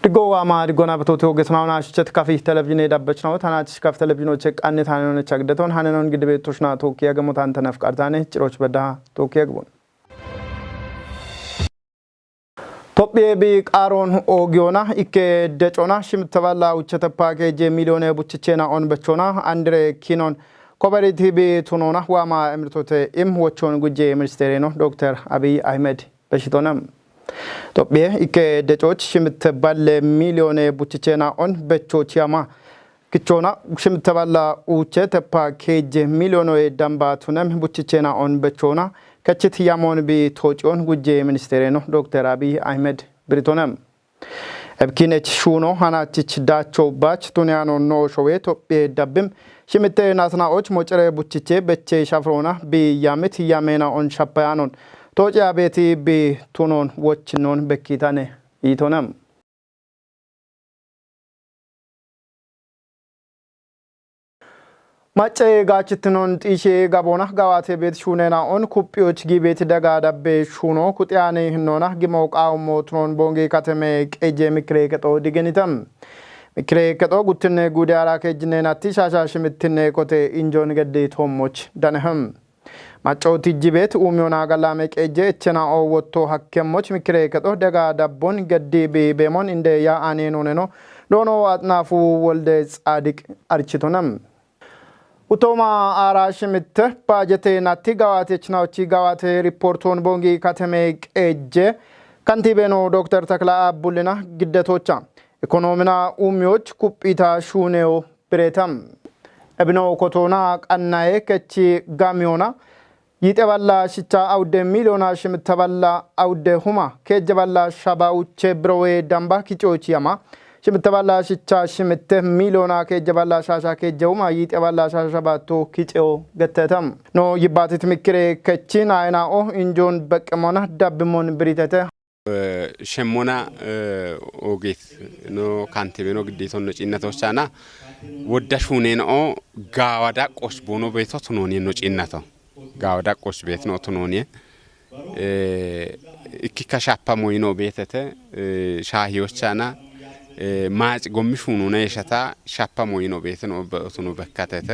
ድጎዋ ማድጎና በቶቶ ገስናውና አሽቸት ካፊ ቴሌቪዥን የዳበች ነው ታናች ካፊ ቴሌቪዥኖች ቃነት ሃነኖች አግደቶን ሃነኖን ግድቤቶችና ቶኪያ ገሞት አንተ ነፍቃርታኔ ጭሮች በዳ ቶኪያ ግቦን ቶፒዬ ቢቃሮን ኦጊዮና ኢኬ ደጮና ሽምተባላ ውቸተ ፓኬጅ ሚሊዮን ቡችቼና ኦን በቾና አንድሬ ኪኖን ኮበሪቲ ቢቱኖና ዋማ እምርቶተ ኢም ወቾን ጉጄ ሚኒስቴር ነው ዶክተር አብይ አህመድ በሽቶናም ቶፒዬ ኢኬ ደጮች ሽምተባለ ሚሊዮን ቡችቼና ኦን በቾች ያማ ክቾና ሽምተባላ ውቸተ ፓኬጅ ሚሊዮን ዳምባቱነም ቡችቼና ኦን በቾና ከችት ያሞን ቢቶጪዮን ጉጄ ሚኒስቴር ነው ዶክተር አብይ አህመድ ብሪቶናም እብኪነች ሹኖ ሃናችች ዳቾ ባች ቱኒያኖ ኖ ሾዌ ቶፒዬ ዳብም ሽምቴ ናስናዎች ሞጨሬ ቡችቼ በቼ ሻፍሮና ቢያምት ያሜና ኦን ሻፓያኖን ቶጪያ ቤቲ ቢቱኖን ወችኖን በኪታኔ ይቶናም ማጨ ጋችትኖን ጢሼ ጋቦና ጋዋቴ ቤት ሹኔና ኦን ኩጲዎች ጊቤት ደጋዳቤ ሹኖ ኩጢያኔ ህኖና ግሞቃው ሞትኖን ቦንጌ ከተሜ ቀጄ ምክሬ ከጦ ዲገኒተም ምክሬ ከጦ ጉትነ ጉዳራ ከጅኔናቲ ሻሻሽ ምትነ ኮቴ ኢንጆን ገዴ ቶሞች ዳነህም ማጨው ቲጅቤት ኡሚዮና ጋላሜ ቀጄ እቸና ኦ ወቶ ሐከሞች ምክሬ ከጦ ደጋዳቦን ገዴ ቤሞን እንደ ያ አኔኖነኖ ዶኖ አጥናፉ ወልደ ጻድቅ አርችቶነም ኡቶማ አራሽ ምት ባጀቴ ናቲ ጋዋቴ ችናውቺ ጋዋቴ ሪፖርቶን ቦንጊ ከተሜ ቀጄ ካንቲቤኖ ዶክተር ተክላ አቡልና ግደቶቻ ኢኮኖሚና ኡሚዎች ኩጲታ ሹኔው ብሬታም እብኖ ኮቶና ቀናዬ ከቺ ጋሚዮና ይጠባላ ሽቻ አውደ ሚሊዮና ሽምተባላ አውደ ሁማ ከጀባላ ሻባውቼ ብሮዌ ዳምባ ኪጮች ያማ ሽምተባላ ሽቻ ሽምተ ሚሊዮና ከጀባላ ሻሻ ከጀውማ ይጠባላ ሻሻ ባቶ ኪጮ ገተተም ኖ ይባትት ምክሬ ከቺን አይናኦ ኢንጆን በቀሞና ዳብሞን ብሪተተ ሸሞና ኦጌት ኖ ካንቲቤኖ ግዴቶን ጭነቶቻና ወዳሹኔ ነው ጋዋዳ ቆሽ ቦኖ ቤቶ ትኖኒ ነው ጭነቶ ጋዋዳ ቆሽ ቤት ነው ትኖኒ ኢኪካሻፓ ሞይኖ ቤተተ ሻሂዮቻና ማጭ ጎምሹኑ ነው የሸታ ሻፓ ሞይኖ ቤት ነው በእቱኑ በካተተ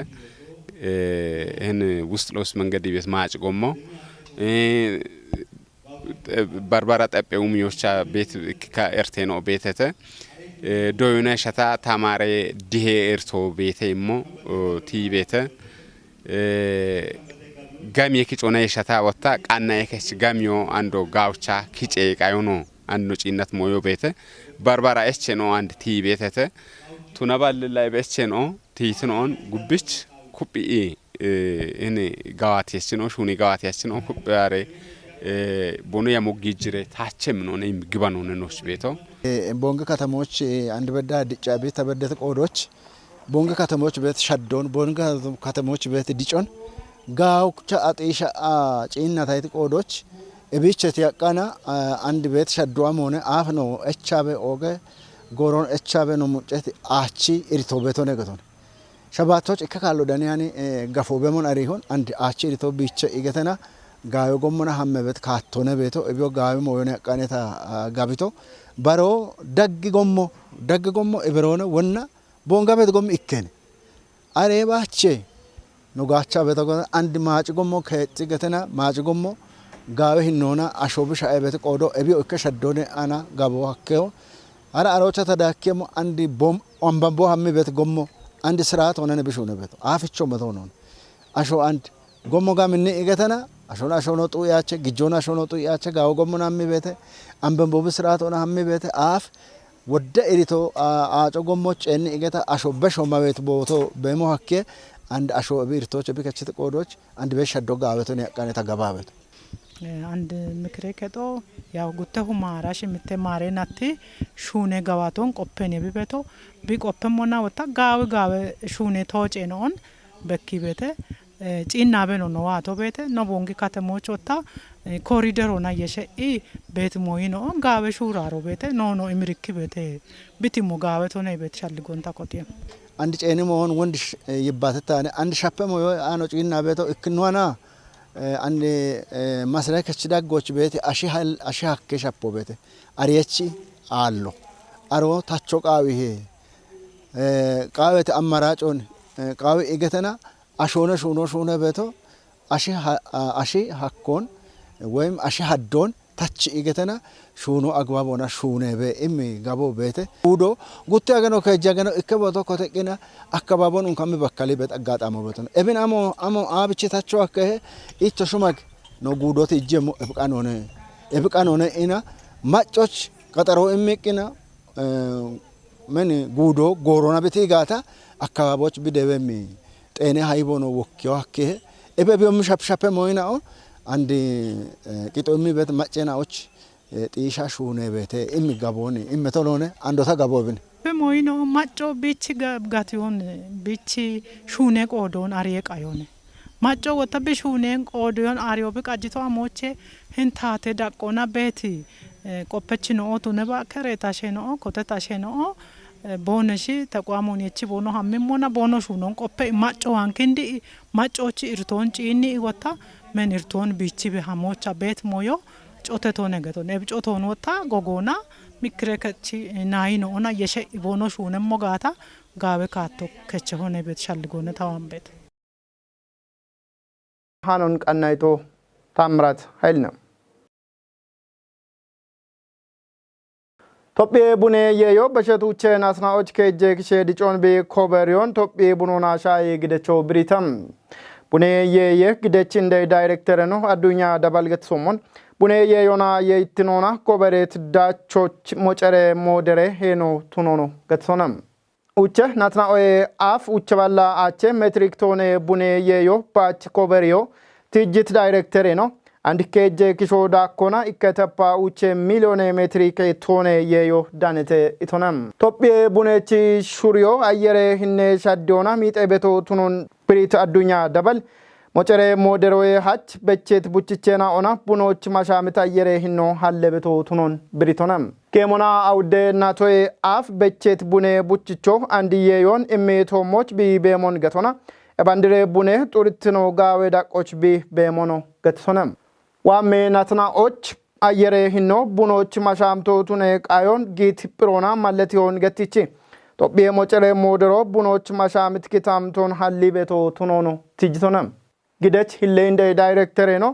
እን ውስጥ ለውስ መንገድ ቤት ማጭ ጎሞ ባርባራ ጠጴውም yocha ቤት ከኤርቴኖ ቤተተ ዶዩና ሸታ ታማሬ ዲሄ ኤርቶ ቤቴሞ ቲ ቤተ ጋሚ የኪጮና የሸታ ወጣ ቃና የከች ጋሚዮ አንዶ ጋውቻ ኪጬ ቃዮኖ አንዶ ጭነት ሞዮ ቤተ ባርባራ ኤች ነው አንድ ቲ ቤተተ ቱናባል ላይ በኤች ነው ቲትኖን ጉብች ኩጲ እኔ ጋዋቴስ ነው ሹኒ ጋዋቴስ ነው ኩጲያሬ ቦኖ ያሞጊጅሬ ታቸም ነው ነኝ ግባኖ ነኖስ ቤቶ ቦንገ ከተሞች አንድ በዳ ዲጫ ቤት ተበደተ ቆዶች ቦንገ ከተሞች ቤት ሸዶን ቦንገ ከተሞች ቤት ዲጮን ጋውቻ አጤሻ ጪና ታይት ቆዶች እቢቸት ያቃና አንድ ቤት ሸዶም ሆነ አፍ ነው ኤችአቤ ኦገ ጎሮን ኤችአቤ ነው ሙጨት አቺ ኢሪቶ ቤቶ ነገቶን ሸባቶች እከካሎ ዳኒያኒ ጋፎ በመን አሪሆን አንድ አቺ ኢሪቶ ቢቸ ይገተና ጋዮ ጎሞና ሐመበት ካቶነ ቤቶ እቢዮ ጋዮ ሞዮነ ያቃኔታ ጋቢቶ ባሮ ደግ ጎሞ እብሮነ ወና ቦንጋ ቤት ጎም ይከነ አሬባቼ ኖጋቻ ቤቶ አንድ ማጭ ጎሞ ከጽገተና ማጭ ጎሞ ጋዮ ሂኖና አሾብሻ ቤት ቆዶ እቢዮ እከሸዶነ አና ጋቦ ሀከው አራ አሮቻ ተዳከሙ አንድ ቦም ወንባቦ ሐመ ቤት ጎሞ አንድ ስርዓት ሆነነ ብሾነ ቤቶ አፍቾ መቶ ነው አሾ አንድ ጎሞ ጋምነ ይገተና አሾና ሾኖ ጡያቸ ግጆና ሾኖ ጡያቸ ጋው ጎሞና ሐመ ቤት አንበንቦ ስርዓት ሆነ ሐመ ቤት አፍ ወደ ኤሪቶ አጮ ጎሞች እን ይገታ አሾ በሾ ማቤት ቦቶ በመሐከ አንድ አሾ ቢርቶች ቢከችት ቆዶች አንድ በሸዶ ጋበቶን ያቃኔታ ገባበት አንድ ምክሬ ከጦ ያው ጉተሁ ማራሽ ምተማሬናቲ ሹኔ ጋዋቶን ቆፔኔ ቢቤቶ ቢቆፔሞና ወጣ ጋው ሹኔ ተወጬ ነውን በኪ ቤተ ጪና በኖ ነው አቶ ቤተ ነው ቦንጊ ከተሞች ወጣ ኮሪደር ሆና የሸኢ ቤት ሞይኖ ጋበ ሹራሮ ቤተ ኖ ኢምሪክ ቤተ ቢቲሞ ጋበቶ ነው ቤት ሻልጎን ታቆጤ አንድ ጨኔ መሆን ወንድ ይባተታ አንድ ሻፐሞ አኖ ጪና ቤቶ እክንዋና አንድ ማስራከች ዳጎች ቤት አሺ ሀል አሺ ሀከ ሻፖ ቤተ አሪያቺ አሎ aroo tachoo qaawihee qaawete ammaracoon qaawii eegatana ashoona shuuna beeto ashii hakkoon ወይም አሺ ሀዶን ታች ኢገተና ሹኖ አግባቦና ሹኔ በ ኢሚ ጋቦ ቤተ ኡዶ ጉቴ አገኖ ከጃገኖ እከቦቶ ኮተቂና አካባቦን እንካም በካሊ በጠጋጣሞ በተነ እብን አሞ አብቸታቸው አከሄ ኢቶ ሹማግ ነው ጉዶት እጀሞ እብቃን ሆነ ኢና ማጮች ቀጠሮ እሚቅና ምን ጉዶ ጎሮና ቤቴ ጋታ አካባቦች ቢደበሚ ጤኔ ሃይቦ ነው ወኪዮ አከሄ እበቢዮም ሸፕሸፕ ሞይናው አንድ ቂጦሚ በት ማጨናዎች ጢሻ ሹኔ ቤተ ኢሚጋቦኒ ኢመቶሎነ አንዶታ ጋቦብን በሞይኖ ማጮ ቢቺ ጋቲዮን ቢቺ ሹኔ ቆዶን አሪየ ቃዮነ ማጮ ወታ በሹኔን ቆዶን አሪዮ በቃጂቶ አሞቼ ህንታቴ ዳቆና ቤቲ ቆፐች ነው ቱነባ ከሬታሼ ነው ኮተታሼ ነው ቦነሺ ተቋሙን የቺ ቦኖ ሀምሞና ቦኖ ሹኖን ቆፐ ማጮ አንከንዲ ማጮች ኢርቶን ጪኒ ወታ men irton bichi be hamocha bet moyo chote to negato ne choto nota gogona mikre kachi nai no ona yeshe bono shune mogata gawe katto keche hone bet shalgone tawam bet hanon qannayto tamrat hailna ቶጵዬ ቡኔ የዮ በሸቱ ቼን አስናዎች ከጄ ክሼ ዲጮን ቤ ኮበሪዮን ቶጵዬ ቡኖና ሻይ ግደቾ ብሪተም ቡኔ የየ ግደች እንደ ዳይሬክተር ነው አዱኛ ደባልገት ሶሞን ቡኔ የዮና የይትኖና ኮበሬት ዳቾች ሞጨሬ ሞደሬ ሄኖ ቱኖኖ ገትሶነም ኡቸ ናትናኦዬ አፍ ኡቸ ባላ አቸ ሜትሪክ ቶኔ ቡኔ የዮ ባች ኮበሪዮ ትጅት ዳይሬክተር ነው አንድ ከጄ ክሾ ዳኮና ኢከተፓ ኡቸ ሚሊዮን ሜትሪክ ቶኔ የዮ ዳነተ ኢቶነም ቶጵዬ ቡኔቺ ሹሪዮ አየሬ ህኔ ሻዲዮና ሚጤቤቶ ቱኖን ብሪት አዱኛ ደበል ሞጨሬ ሞደሮዬ ሀች በቼት ቡችቼና ኦና ቡኖች ማሻምታ አየሬ ህኖ ሀለቤቶ ቱኖን ብሪቶነም ኬሞና አውደ ናቶዬ አፍ በቼት ቡኔ ቡችቾ አንድዬ ዮን ኢሜቶሞች ቢቤሞን ገቶና ባንድሬ ቡኔ ጡርትኖ ጋዌ ዳቆች ቢቤሞኖ ገትሶነም ዋሜ ናትናዎች አየሬ ህኖ ቡኖች ማሻምቶ ቱኔ ቃዮን ጊት ፕሮና ማለት ይሆን ገትቺ ቶጵዬ ሞጨሬ ሞደሮ ቡኖች ማሻምት ኪታምቶን ሀሊ ቤቶ ቱኖኖ ትጅቶነም ግደች ሂሌ እንደ ዳይሬክተር ነው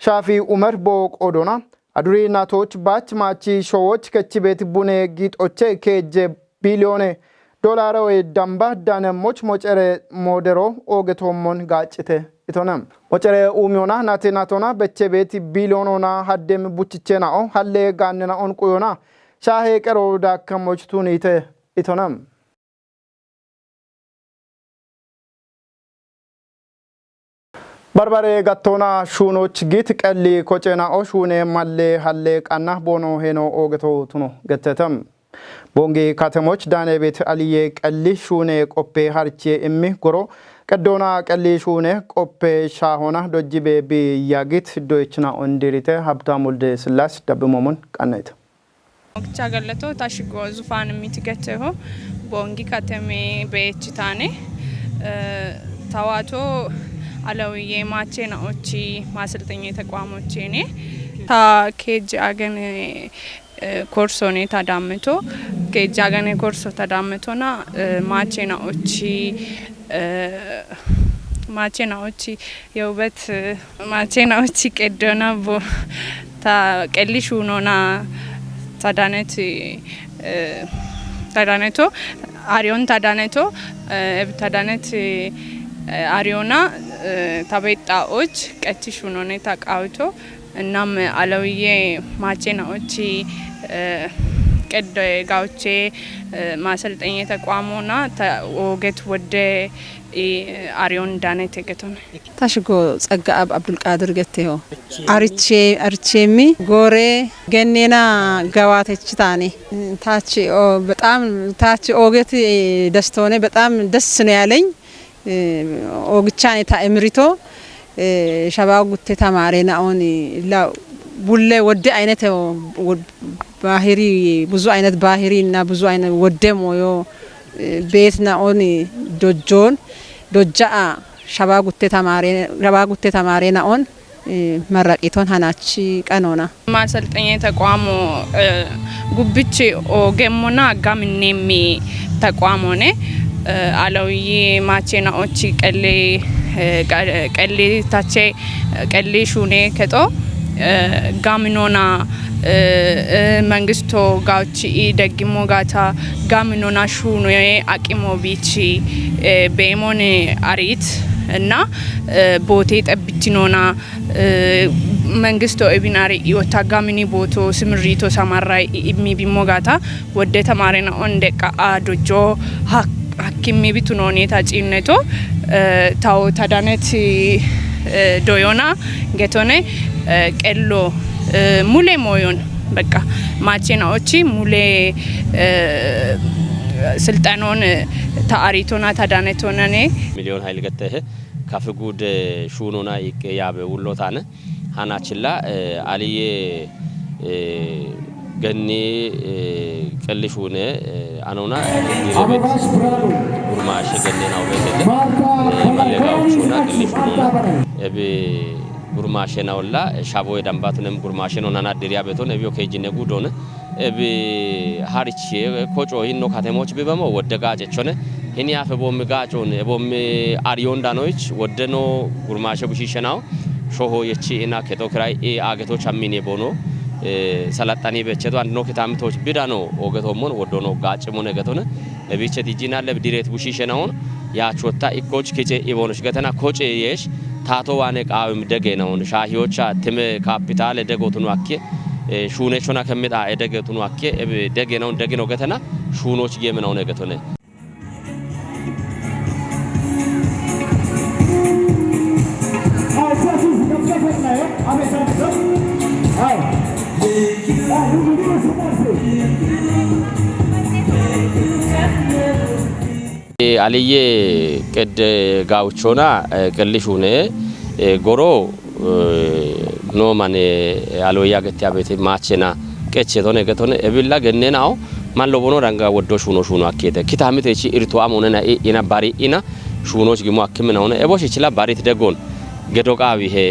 ሻፊ ኡመር ቦቆዶና አዱሪ ናቶች ባች ማቺ ሾዎች ከቺ ቤት ቡኔ ጊጦቼ ከጄ ቢሊዮን ዶላር ወይ ዳምባ ዳነሞች ሞጨሬ ሞደሮ ኦገቶሞን ጋጭተ ኢቶነም ሞጨሬ ኡሚዮና ናቴናቶና በቼ ቤት ቢሊዮኖና ሀደም ቡችቼናኦ ሀሌ ጋንና ኦንቁዮና ሻሄ ቀሮ ዳከሞች ቱኒተ ኢቶነም በርበሬ ጋቶና ሹኖች ጊት ቀሊ ኮጨናኦ ሹኔ ማሌ ሀሌ ቃና ቦኖ ሄኖ ኦገቶ ቱኖ ገተተም ቦንጌ ካተሞች ዳኔ ቤት አልዬ ቀሊ ሹኔ ቆፔ ሀርቼ እሚ ጎሮ ቀዶና ቀሊ ሹኔ ቆፔ ሻሆና ዶጅቤ ቢያጊት ዶይችና ኦንዲሪተ ሀብታም ወልደ ስላስ ደብሞሞን ቃናይተ ኦክቻ ገለቶ ታሽጎ ዙፋን የሚትገተው ቦንጊ ካተሜ በእችታኔ ታዋቶ አለውዬ ማቼናኦቺ ማሰልጠኛ ተቋሞቼ ኔ ታ ኬጅ አገን ኮርሶኔ ታዳምቶ ኬጅ አገን ኮርሶ ታዳምቶና ማቼናኦቺ የውበት ማቼናኦቺ ቀዶና ቦ ታ ቀሊሹኖና ታዳነቶ አሪዮን ታዳነቶ ታዳነት አሪዮና ታበጣዎች ቀቲሹኖኔ ታቃውቶ እናም አለውዬ ማቼናኦቺ ቀደ ጋውቼ ማሰልጠኛ ተቋሞና ወገት ወደ አሪዮን ዳኔት ገቶነ ታሽጎ ጸጋ አብዱል ቃድር ገተዮ አርቼሚ ጎሬ ገኔና ጋዋተችታኔ ታች ኦገት ደስቶኔ በጣም ደስ ነው ያለኝ ኦግቻኔ ታእምሪቶ ሸባው ጉቴ ተማሬና ኦን ላ ቡሌ ወደ አይነት ባህሪ ብዙ አይነት ባህሪና ብዙ አይነት ወደ ሞዮ ቤትና ኦን ዶጃ ሸባው ጉቴ ተማሬና ኦን መራቂቶን ሀናች ቀኖና ማሰልጠኛ ተቋሙ ጉብች ኦገሞና ጋምኔሚ ተቋሙኔ አለውዬ ማቼናዎች ቀሌ ታቼ ቀሌ ሹኔ ከጦ ጋምኖና መንግስቶ ጋውቺ ደግሞ ጋታ ጋምኖና ሹኖ አቂሞ ቢቺ በሞን አሪት እና ቦቴ ጠብቲኖና መንግስቶ ኤቢናሪ ወታጋሚኒ ቦቶ ስምሪቶ ሰማራይ ኢሚቢሞጋታ ወደ ተማሪና እንደቃ አዶጆ ሀኪም ቢቱኖኔ ታጪነቶ ታው ታዳነት ዶዮና ገቶኔ ቀሎ ሙሌ ሞዮን በቃ ማቼናዎቺ ሙሌ ስልጣኖን ታአሪቶና ታዳነቶናኔ ሚሊዮን ኃይል ገተህ ካፍጉድ ሹኖና ያበ ውሎታነ ሃናችላ አልዬ ገኒ ቀልሹነ አኖና ዲረበት ጉርማሽ ገኔናው በተለ ማለጋውቹና ቀልሹና እብ ጉርማሽናውላ ሻቦ ደንባቱንም ጉርማሽኖናና ዲሪያ በቶን እቢዮ ከጂነ ጉዶነ እብ ሃሪች ኮጮ ሂኖ ካተሞች ቢበሞ ወደጋጨቾነ ሂኒ አፈ ቦም ጋጮን ቦም አሪዮን ዳኖች ወደኖ ጉርማሽ ቡሽሽናው ሾሆ የቺ እና ከቶክራይ አገቶች አሚኔ ቦኖ ሰላጣኒ በቸቶ አንኖ ከታምቶች ቢዳኖ ኦገቶሞን ወዶኖ ጋጭሞ ነገቶነ እቢቸ ዲጂና ለብዲሬት ቡሽሽናውን ያቾታ ኢኮች ከጨ ኢቦኖች ገተና ኮጨ የሽ ታቶ ዋኔ ቃውም ደገናውን ሻሂዮቻ ትም ካፒታል ደጎቱኑ አኬ ሹኔቾና ከመጣ ደገቱኑ አኬ ደገናውን ደገኖ ገተና ሹኖች የምናው ነገቶነ አልዬ ቀድ ጋውቾና ቀልሹነ ጎሮ ኖማኔ አሎያ ገቲያ ቤት ማቼና ቀቸቶነ ገቶነ እብላ ገነናው ማሎ ቦኖ ራንጋ ወዶ ሹኖ አኬተ ኪታምቴ እቺ ኢርቶ አሞነና ኢና ባሪ ኢና ሹኖች ግሞ አክምናውነ እቦሽ ይችላ ባሪት ደጎን ገዶቃዊ ሄ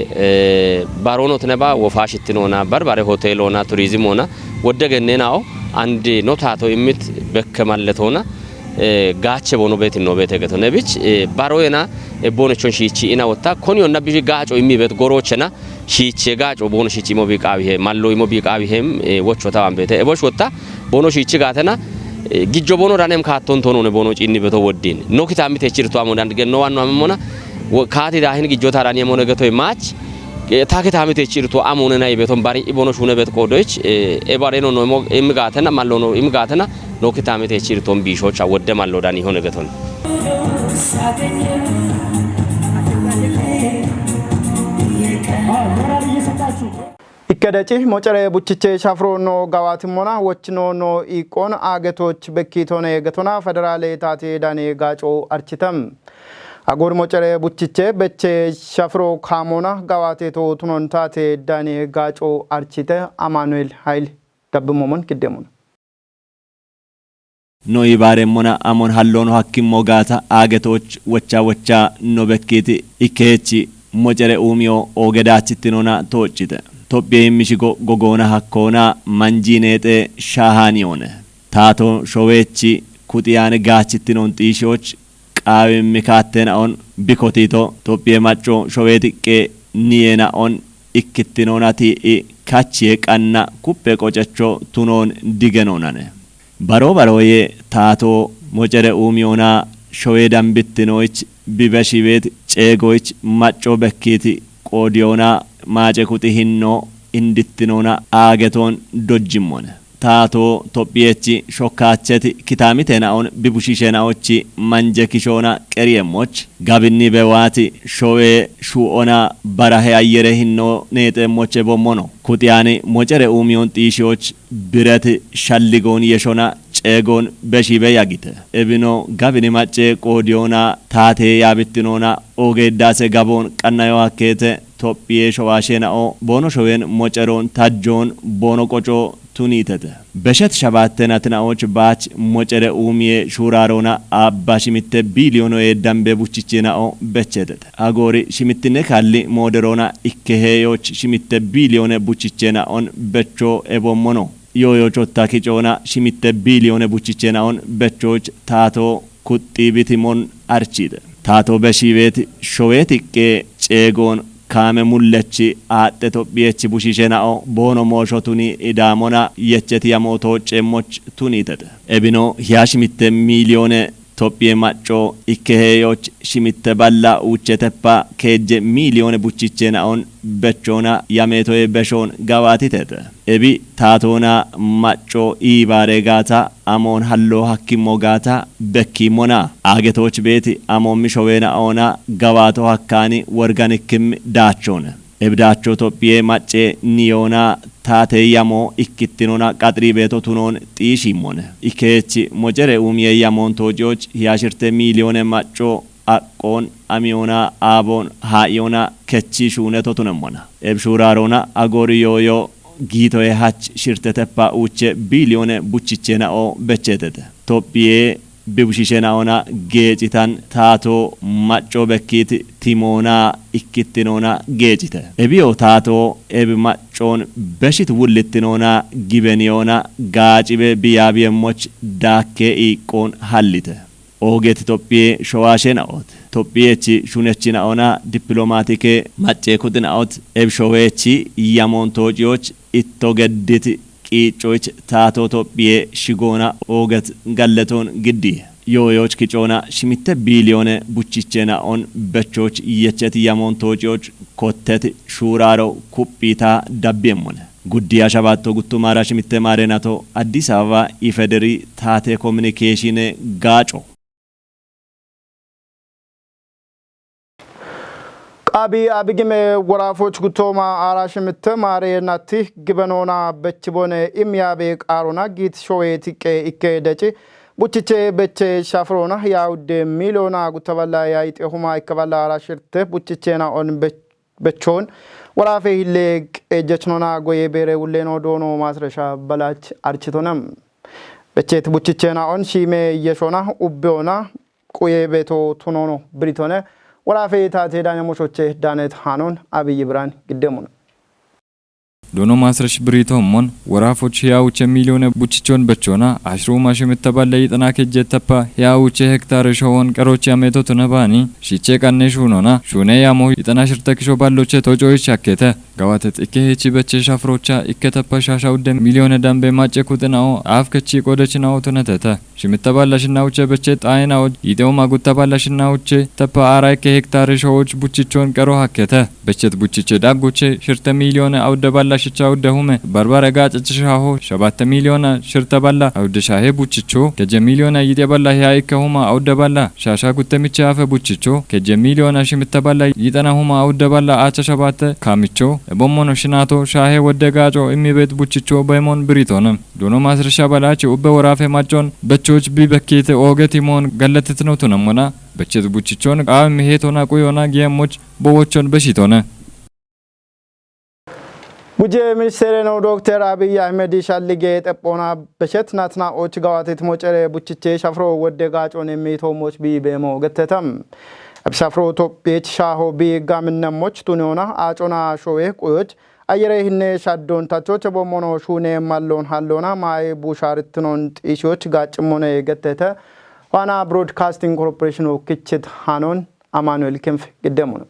ባሮኖ ተነባ ወፋሽትኖና በርባሬ ሆቴሎና ቱሪዝሞና ወደ ገነናው አንድ ኖታቶ ይምት በከማለቶና ጋቸ ቦኖ ቤት ነው ቤት ገቶ ነብች ባሮየና ቦኖቾን ሺቺ ኢና ወጣ ኮኒዮና ቢጂ ጋጮ የሚበት ጎሮቸና ሺቺ ጋጮ ቦኖ ሺቺ ሞቢቃዊ ሄ ማሎ ሞቢቃዊ ሄም ወቾታዋን ቤት እቦሽ ወጣ ቦኖ ሺቺ ጋተና ጊጆ ቦኖ ራኔም ካቶን ቶኖ ነው ቦኖ ጪኒ በቶ ወዲን ኖኪታሚት እቺርቷ ሞዳንድ ገኖ ዋናው አመሞና ካቲ ዳህን ጊጆ ታራኒ ሞነ ገቶ ማች ታከታሚት እቺርቷ አሞነና ይበቶን ባሪ ቦኖ ሹነ ቤት ቆዶች ኤባሬኖ ነው ኢምጋተና ማሎ ነው ኢምጋተና ኖኪታሚት እቺርቶን ቢሾች ወደ ማሎ ዳኒ ሆነ ገቶን ኢከደጪ ሞጨሬ ቡችቼ ሻፍሮኖ ጋዋትሞና ወችኖኖ ኢቆን አገቶች በኪቶኔ ገቶና ፌደራል ታቴ ዳኔ ጋጮ አርችተም አጎር ሞጨሬ ቡችቼ በቼ ሻፍሮ ካሞና ጋዋቴቶ ቱኖን ታቴ ዳኔ ጋጮ አርችተ አማኑኤል ኃይል ደብሞሞን ቅደሙን ኖ ይባሬሞና አሞን ሀሎኖ ሐኪም ሞጋታ አገቶች ወቻ ኖ በኪቲ ኢኬቺ ሞጨሬ ኡሚዮ ኦገዳችትኖና ቶጭተ ኢትዮጵያ የሚሽጎ ጎጎና ሀኮና መንጂኔጤ ሻሃኒዮነ ታቶ ሾዌቺ ኩጥያን ጋችትኖን ጢሾች ቃዊ ሚካተናውን ቢኮቲቶ ኢትዮጵያ ማጮ ሾዌቲቄ ኒየናውን ኢክትኖናቲ ካቺ ቀና ኩፔ ቆጨቾ ቱኖን ዲገኖናነ ባሮዬ ታቶ ሞጨረ ኡሚዮና ሾዌ ዳምብትኖች ቢበሺቤት ጨጎች ማጮ በኪቲ ቆዲዮና ማጨ ኩጢሂኖ እንድትኖና አገቶን ዶጅሞነ ታቶ ቶጵየቺ ሾካቸት ኪታሚቴናውን ቢቡሺሸናዎች መንጀኪሾና ቀሪየሞች ጋብኒ በዋቲ ሾዌ ሹኦና ባራሄ አየረ ሂኖ ኔጤሞች ቦሞኖ ኩጢያኒ ሞጨረ ኡሚዮን ጢሾች ብረት ሻሊጎን የሾና ጨጎን በሺበ ያጊተ እብኖ ጋብኒ ማጨ ቆዲዮና ታቴ ያብትኖና ኦጌዳሴ ጋቦን ቀናዮ አኬተ ኢትዮጵያ ሸዋሼናኦ ቦኖ ሾዌን ሞጨሮን ታጆን ቦኖ ቆጮ ቱኒተተ በሸት ሸባተናትናዎች ባች ሞጨረ ኡሚዬ ሹራሮና አባ ሽሚተ ቢሊዮኖ የዳምቤ ቡችቼናኦ በቸተተ አጎሪ ሽሚትነ ካሊ ሞደሮና ኢከሄዮች ሽሚተ ቢሊዮነ ቡችቼናኦን በቾ ኤቦሞኖ ዮዮቾታ ኪጮና ሽሚተ ቢሊዮነ ቡችቼናኦን በቾች ታቶ ኩጢ ቢቲሞን አርቺደ ታቶ በሺቤት ሾዌት ኢቄ ጬጎን ካመ ሙለቺ አጤ ቶቢየች ቡሺሸናኦ ቦኖ ሞሾቱኒ ኢዳሞና የቸት ያሞቶ ጨሞች ቱኒተተ ኤቢኖ ያሽሚተ ሚሊዮነ ቶቢየ ማጮ ኢከሄዮች ሽሚተ ባላ ውቸተፓ ከጀ ሚሊዮነ ቡቺቼናኦን በቾና ያሜቶዬ በሾን ጋዋቲተተ ኤቢ ታቶና ማጮ ኢባሬጋታ አሞን ሀሎ ሀኪሞ ጋታ በኪሞና አገቶች ቤት አሞን ሚሾዌና ኦና ጋዋቶ ሀካኒ ወርጋኒክም ዳቾነ ኤብዳቾ ቶቢየ ማጬ ኒዮና ታቴ ያሞ ኢክቲኖና ቃጥሪ ቤቶ ቱኖን ጢሺሞነ ኢኬች ሞጀሬ ኡሚየ ያሞን ቶጆች ያሽርተ ሚሊዮነ ማጮ አቆን አሚዮና አቦን ሃዮና ከቺ ሹነቶ ቱነሞና ኤብሹራሮና አጎሪዮዮ ጊቶዬ ሀች ሽርተተፓ ውቼ ቢሊዮነ ቡችቼናኦ በቸተተ ቶቢዬ ቢቡሺሼናኦና ጌጭታን ታቶ ማጮ በኪት ቲሞና ኢክቲኖና ጌጭተ ኤቢዮ ታቶ ኤብ ማጮን በሽት ውልትኖና ጊበኒዮና ጋጭቤ ቢያቢየሞች ዳኬ ኢቆን ሀሊተ ኦጌት ቶቢዬ ሾዋሼናኦት ቶቢዬቺ ሹነቺናኦና ዲፕሎማቲኬ ማጬ ኩድናኦት ኤብ ሾዌቺ ያሞንቶጂዎች ኢቶገድት ቂጮች ታቶ ቶቢዬ ሽጎና ኦገት ጋለቶን ግዲ ዮዮች ኪጮና ሽሚተ ቢሊዮነ ቡቺቼናኦን በቾች የቸት ያሞንቶጂዎች ኮተት ሹራሮ ኩጲታ ዳቤሞነ ጉዲያ ሸባቶ ጉቱ ማራ ሽሚተ ማሬናቶ አዲስ አበባ ኢፌዴሪ ታቴ ኮሙኒኬሽን ጋጮ ቃቢ አብግሜ ወራፎች ጉቶማ አራሽምተ ማሬናቲ ግበኖና በችቦነ ኢሚያቤ ቃሮና ጊት ሾዌት ኢኬ ደጪ ቡችቼ በቼ ሻፍሮና ያውደ ሚሊዮና ጉተባላ ያይጤ ሁማ ኢከባላ አራሽርተ ቡችቼና ኦን በቾን ወራፌ ሂሌቅ ኤጀችኖና ጎዬ ቤሬ ውሌኖ ዶኖ ማስረሻ በላች አርችቶነም በቼት ቡችቼና ኦን ሺሜ የሾና ኡቤዮና ቁዬ ቤቶ ቱኖኖ ብሪቶነ ወራፌ ታቴ ዳነሞቾቼ ዳነት ሃኖን አብይ ብራን ግደሙን ዶኖ ማስረሽ ብሪቶ ሞን ወራፎች ያውቸ ሚሊዮነ ቡችቾን በቾና አሽሩ ማሽም ተባለ ይጥና ከጀተፓ ያውቸ ሄክታር ሾውን ቀሮች ያሜቶ ተነባኒ ሺቼ ቀነሹ ሆና ሹኔ ያሞ ይጥና ሽርተክሾ ባሎቸ ቶጆች ያከተ ጋዋተ ጥኬቺ በቸ ሻፍሮቻ ኢከተፓ ሻሻው ደም ሚሊዮነ ዳምቤ ማጨኩትናው አፍከቺ ቆደችናው ተነተተ ሽምተባላሽናውቸ በቸ ጣይናው ይጤው ማጉተባላሽናውቸ ተፓ አራይ ከሄክታር ሾዎች ቡችቾን ቀሮ ሀከተ በቸት ቡችቼ ዳጎቸ ሽርተ ሚሊዮነ አውደባላ ሽቻው ደሁመ በርባረ ጋጭችሻሆ 7 ሚሊዮን ሽርተባላ አውደሻሄ ቡችቾ ከጀ ሚሊዮን ይጤባላ ያይ ከሁማ አውደባላ ሻሻ ጉተሚቻ አፈ ቡችቾ ከጀ ሚሊዮን ሽምተባላ ይጠና ሁማ አውደባላ አቸ 7 ካሚቾ ቦሞኖ ሽናቶ ሻሄ ወደጋጮ ኢሚቤት ቡችቾ በሞን ብሪቶንም ዶኖ ማስረሻ ባላች ኡበ ወራፌ ማጮን በቾች ቢበኬተ ኦገቲሞን ገለትት ነው ተነሞና በቸት ቡችቾን ቃም ሄቶና ቆዮና ጌሞች በወቾን በሽቶነ ጉጄ ሚኒስቴር ነው ዶክተር አብይ አህመድ ሻልጌ ጠጶና በሸት ናትና ኦች ጋዋቴት ሞጨሬ ቡችቼ ሻፍሮ ወደጋጮን የሚቶሞች ቢቤሞ ገተተም አብሻፍሮ ቶጴች ሻሆ ቢጋምነሞች ቱኒዮና አጮና ሾዌ ቆዮች አየረ ህኔ ሻዶን ታቾች በሞኖ ሹኔ ማሎን ሃሎና ማይ ቡሻርትኖን ጢሾች ጋጭሞነ ገተተ ዋና ብሮድካስቲንግ ኮርፖሬሽን ክችት ሃኖን አማኑኤል ክንፍ ግደሙ ነው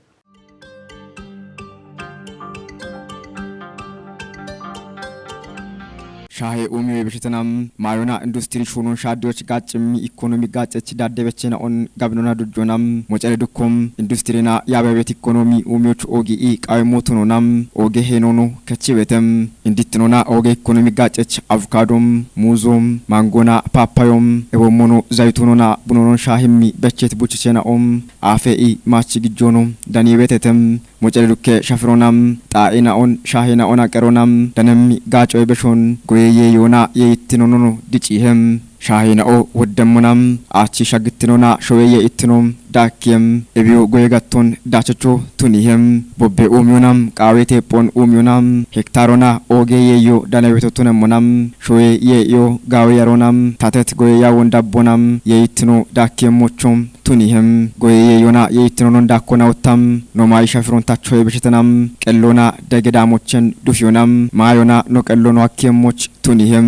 ሻሄ ኡሚዮ በሽተናም ማዮና ኢንዱስትሪ ሹኖን ሻዶች ጋጭም ኢኮኖሚ ጋጨች ዳደበችና ኦን ጋብኖና ዱጆናም ሞጨሬ ዱኮም ኢንዱስትሪና ያበቤት ኢኮኖሚ ኡሚዮች ኦጊኢ ቃይሞቱኖናም ኦጌ ሄኖኖ ከቺቤተም እንዲትኖና ኦጌ ኢኮኖሚ ጋጨች አቮካዶም ሙዞም ማንጎና ፓፓዮም ኤቦሞኖ ዘይቱኖና ቡኖኖን ሻሂሚ በቸት ቡችቼና ኦም አፌኢ ማቺ ግጆኖ ዳኒቤተተም ሞጨሬ ዱከ ሻፍሮናም ጣኢና ኦን ሻሄና ኦን አቀሮናም ደነሚ ጋጮይ በሾን ጎዬ የዮና የይትኖኖ ዲጪህም ሻሂናኦ ወደሙናም አቺ ሻግትኖና ሾየ ኢትኖም ዳኪየም እቢዮ ጎየጋቶን ዳቸቾ ቱኒየም ቦቤ ኡሚዮናም ቃዌቴ ፖን ኡሚዮናም ሄክታሮና ኦጌየዮ ዳለቤቶቱነሙናም ሾየ የዮ ጋዌያሮናም ታተት ጎየያ ወንዳቦናም የኢትኖ ዳኪየሞቾም ቱኒህም ጎየዮና የኢትኖን ዳኮናውታም ኖማይ ሻፍሮንታቾ የበሽተናም ቀሎና ደገዳሞችን ዱፊዮናም ማዮና ኖ ቀሎና አኪየሞች ቱኒህም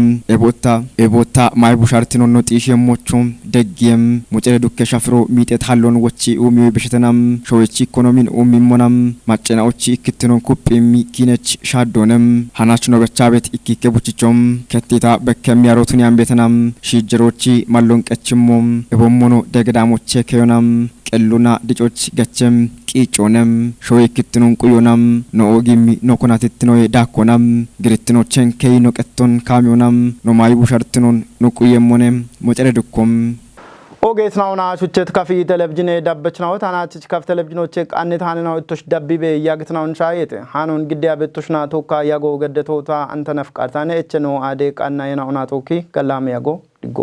ኤቦታ ማይ ቡሻርቲኖን ኖ ጢሽየሞቹም ደጊየም ሙጨለ ዱከ ሻፍሮ ሚጤት ሃሎን ወቺ ኡሚዮ በሽተናም ሾይቺ ኢኮኖሚን ኡሚሞናም ማጨናዎቺ ኢክትኖን ኩፕሚ ኪነች ሻዶንም ሃናች ኖ በቻቤት ኢኪከ ቡቺቾም ከቲታ በከሚያሮቱን ያምቤተናም ሺጀሮቺ ማሎን ቀችሞም ኤቦሞኖ ደገዳሞቼ ከዮናም ቀሉና ድጮች ገቸም ቂጮነም ሾይ ክትኑን ቁዮናም ኖኦጊሚ ኖኮናትትኖ ዳኮናም ግርትኖቸን ከይ ኖቀቶን ካሚዮናም ኖማይ ቡሻርትኖን ኖቁየሞነም ሞጨረ ድኮም ኦጌትናውና ሹቸት ካፊ ቴሌቪዥን ዳበችናው ታናች ካፍ ቴሌቪዥኖች ቃነት ሃንናው እቶሽ ዳቢቤ ያግትናውን ሻየት ሃኑን ግዲያ በቶሽና ቶካ ያጎ ገደቶታ አንተነፍ ቃርታነ እቸኖ አዴ ቃና የናውና ቶኪ ከላም ያጎ ድጎ